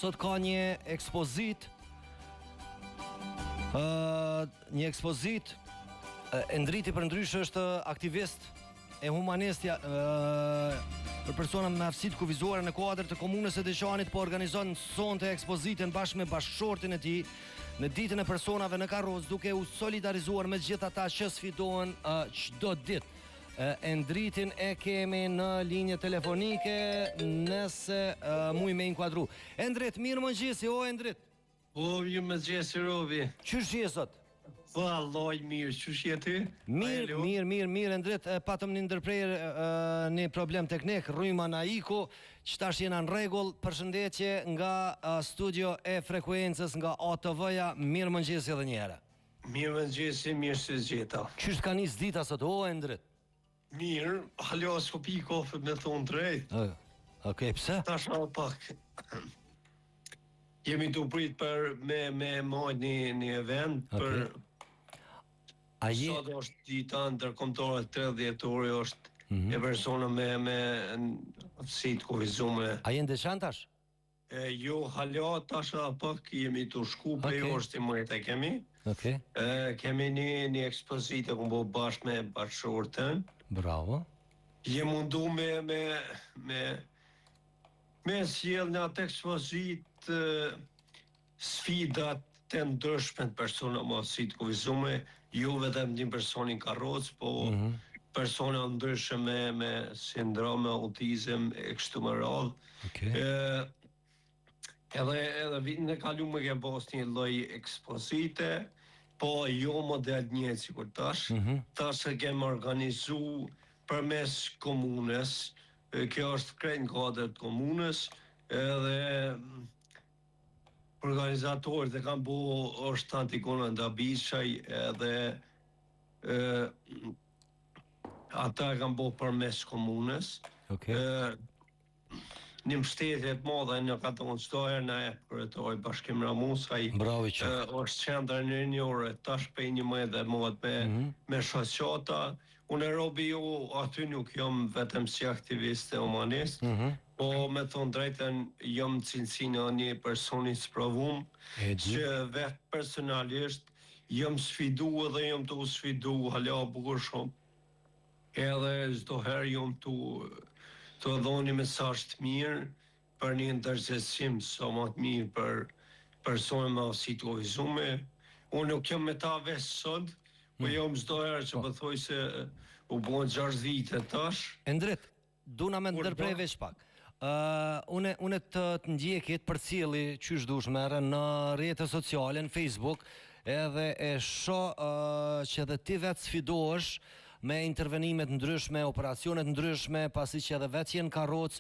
sot ka një ekspozit e ndriti për ndryshë është aktivist e humanist për persona me aftësi të kufizuara në kuadër të komunës së Deqanit, po organizon sonte ekspozitën bashkë me bashkëshortin e tij në ditën e personave në karrocë, duke u solidarizuar me gjithë ata që sfidohen çdo ditë. Endritin e kemi në linje telefonike, nëse muj me inkuadru. Endrit, mirë mëngjesi, o Endrit. Po, mirë mëngjesi, Robi. Qysh je sot? Po, alloj mirë, qysh je ti? Mirë, Endrit, patëm një ndërprerje, një problem teknik, rryma na iku, që tash jena në rregull. Përshëndetje nga studio e frekuencës nga ATV-ja, mirë mëngjesi edhe një herë. Mirë mëngjesi, mirë se zgjeta. Qysh ka nis dita sot, o Endrit? Mirë, halo s'ko pi kafe me thonë drejt. Okej, pse? Tash në pak. Jemi të prit për me majt një event për... Sot është dita ndërkombëtare 30 orë është e persona me aftësi të kufizuara. A je në Deçan tash? Jo, halo, tash në pak jemi të shku për është i mëjt e kemi. Kemi një ekspozitë ku bo bashkë me bashkëshortën. Bravo. Je mundu me sjell në atë ekspozitë sfidat të ndryshme të persona me aftësi të kufizuara, jo vetëm një personin karrocë, po persona ndryshme me sindrom autizëm e kështu me radhë. Edhe vitin e kaluar ke pas një lloj ekspozite, po jo model një sikur tash. Tash e kemi organizu përmes komunës, kjo është krejt në kuadër të komunës, edhe organizatorët e kanë është Antigona Ndabishaj, edhe ata e kanë përmes komunës. Një mbështetje të madhe në katon çdo herë na e kryetoi Bashkim Ramusaj. Bravo i qoftë. Është qendra rinjore, tash pe një më dhe mod me shoqata. Unë Robi aty nuk jam vetëm si aktivist e humanist, po me thonë drejtën jam cilësinë e një personi sprovuar, që vetë personalisht jam sfidu edhe jam të sfidu hala bukur shumë. Edhe çdo herë jam të dhoni mesazh të mirë për një ndërgjegjësim sa më të mirë për persona me aftësi të kufizuara. Unë nuk jam me ta veç sot, po jam çdo herë që po thoj se u bën 6 vite tash. Endrit, duna me ndërprej veç pak. Unë të ndjekit për cili qysh dush merre në rrjetet sociale, në Facebook, edhe e shoh që edhe ti vetë sfidohesh me intervenimet ndryshme, operacionet ndryshme, pasi që edhe vetë jenë karrocë,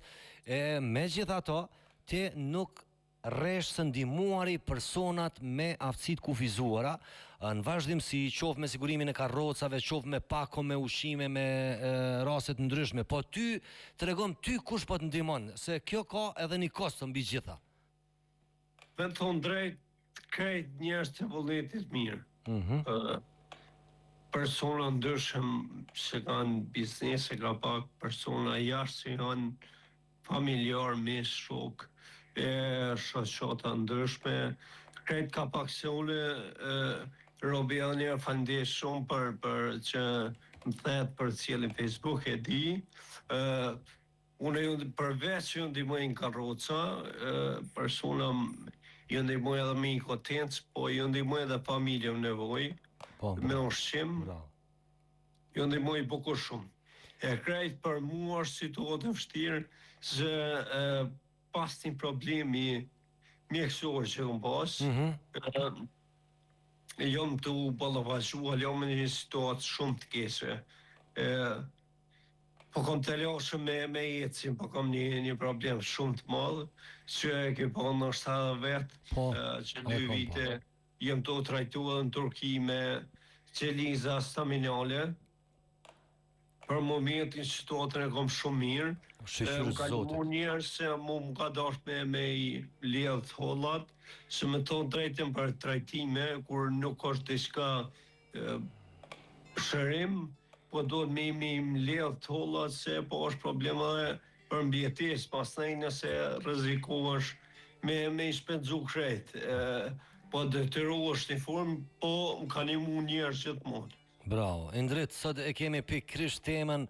megjithato, ti nuk rresh së ndihmuari personat me aftësi të kufizuara, në vazhdimsi, qoftë me sigurimin e karrocave, qoftë me pako, me ushqime, me raste të ndryshme, po ty tregon ty kush po të ndihmon, se kjo ka edhe një kost mbi gjitha. Me thonë drejt, krejt njerëz të vullnetit mirë. Persona ndryshëm që kanë biznese, ka pak persona jashtë që janë familjar, mish, shok, shoqata ndryshme. Krejt ka pak se une Robi Anja falëndesh shumë për që më thet për cilin Facebook e di. Unë përveç që ju ndihmojnë karroca, persona ju ndihmoj edhe me impotencë, po ju ndihmoj edhe familje në nevojë. Me ushqim, ju ndihmoj bukur shumë. E krejt për mua është situatë e vështirë, se pas një problemi mjekësor që kam pas, jam të ballafaqua, jam në një situatë shumë të keqe. Po kam të lashëm me ecim, po kam një problem shumë të madh, që e ke pa nështë vetë, që 2 vite jem të trajtuar në Turqi me qeliza staminale. Për momentin situatën e kam shumë mirë. Më ka një njerë se më ka dashur me i lidh hollat, që me thonë drejtën për trajtime, kur nuk është diçka shërim, po do të me lidh hollat, se po është problema për mbjetesë, pastaj nëse rrezikohesh me i shpenzu krejt. Po detyrohesh në formë, po më ka nimu njerëz gjithmonë. Bravo. Indrit, sot e kemi pikërisht temën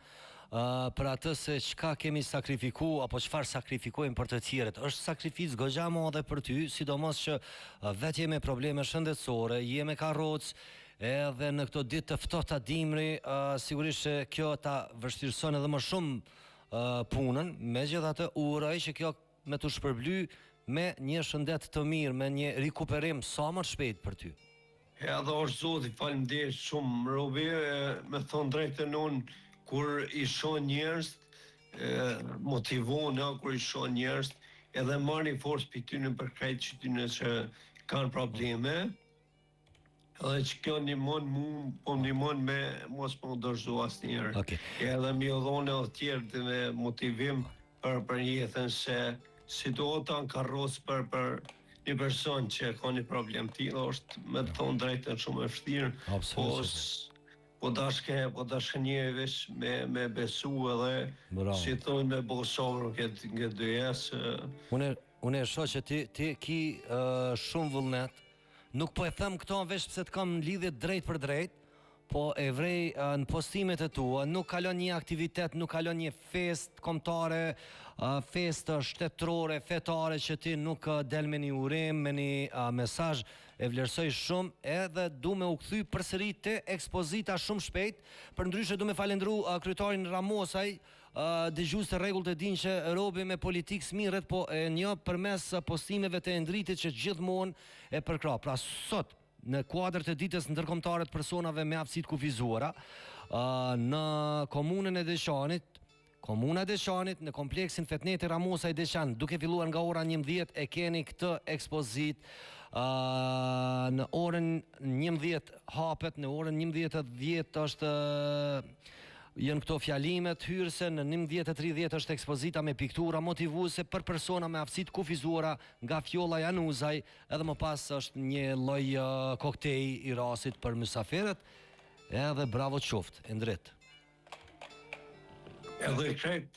për atë se çka kemi sakrifiku apo çfarë sakrifikojmë për të tjerët. Është sakrificë goxha madhe për ty, sidomos që vetë jemi me probleme shëndetësore, jemi karrocë, edhe në këto ditë të ftohta dimri, sigurisht që kjo ta vështirëson edhe më shumë punën, megjithatë uroj që kjo me të shpërbly me një shëndet të mirë, me një rikuperim sa më shpejt për ty. Edhe është zoti, faleminderit shumë, Robi, me thonë drejtën unë, kur i shoh njerëz, motivon, kur i shoh njerëz, edhe marrni forcë për tyne për krejt që tyne që kanë probleme, edhe që kjo ndihmon mu, po ndihmon me mos më dorëzu asnjëherë. Okay. Edhe mi dhonë edhe tjerë me motivim për jetën se situata në karros për një person që ka një problem tillë është me të thonë drejtën shumë e vështirë. Po dashke një vesh me besu edhe si thonë me bo sabër këtë dyjes. Unë e shoh që ti ki shumë vullnet. Nuk po e them këto vesh pse të kam lidhje drejt për drejt, po e vrej në postimet e tua, nuk kalon një aktivitet, nuk kalon një fest kombëtare, fest shtetërore, fetare që ti nuk del me një urim, me një mesazh, e vlerësoj shumë, edhe du me u kthy përsëri te ekspozita shumë shpejt, përndryshe du me falendru kryetarin Ramosaj, dëgjues të rregullt e din që Robi me politikë smirret, po e një përmes postimeve të Endritit që gjithmonë e përkrah. Pra sot në kuadër të ditës ndërkombëtare të personave me aftësitë kufizuara, në komunën e Deçanit, komuna e Deçanit, në kompleksin Fetneti Ramosaj Deçan, duke filluar nga ora 11 e keni këtë ekspozit, në orën 11 hapet, në orën 11:10 është janë këto fjalimet hyrëse, në 11:30 është ekspozita me piktura motivuese për persona me aftësitë kufizuara nga Fjolla Januzaj, edhe më pas është një lloj koktej i rasit për mysafirët, edhe bravo qoftë, Endrit. Edhe krejt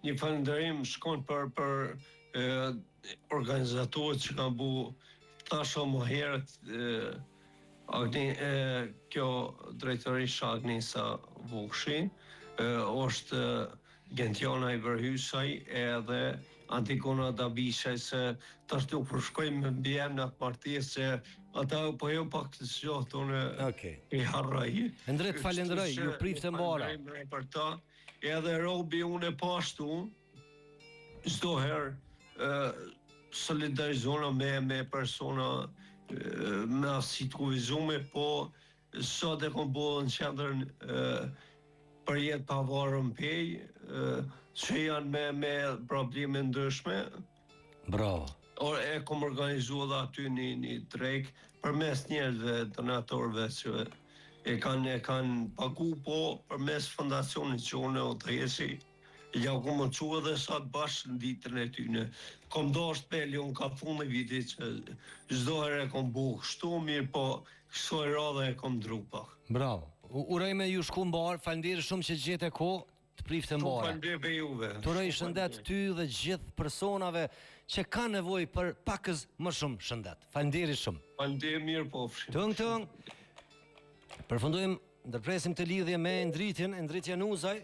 një falënderim shkon për organizatorët që kanë bu tasha më herët kjo drejtorisha Agnesa Vukshin, është Gentiana i Vërhysaj edhe Antikona Dabishaj, se tash nuk përshkojmë me mbjem në atë martirë se ata po jo pak të zgjohë tonë i harraj. Endrit, falenderoj, ju prifte mbara. Për ta, edhe Robi unë e pashtu, çdo herë solidarizona me persona me aftësitë kufizuara, po sot e kom bo në qendrën për jetë pavarur pej, që janë me probleme ndryshme. Bravo. E kom organizu edhe aty një treg përmes njerëzve, donatorëve që e kanë pagu, po përmes fondacionit që unë o të jesi, ja ku më që edhe sa të bashkë në ditën e tyne. Kom do është peli, unë ka fund e vitit që çdo herë e kom bu kështu mirë, po kësoj radhe e kom dru pak. Bravo. Uroj me ju shku mbar, falenderoj shumë që gjete kohë të prifte mbara. Falenderoj për juve. Të uroj shëndet ty dhe gjithë personave që kanë nevojë për pakës më shumë shëndet. Falenderoj shumë. Falenderoj mirë pofshi. Tëng. Përfundojmë, ndërpresim të lidhje me Endritin, Endrit Januzaj.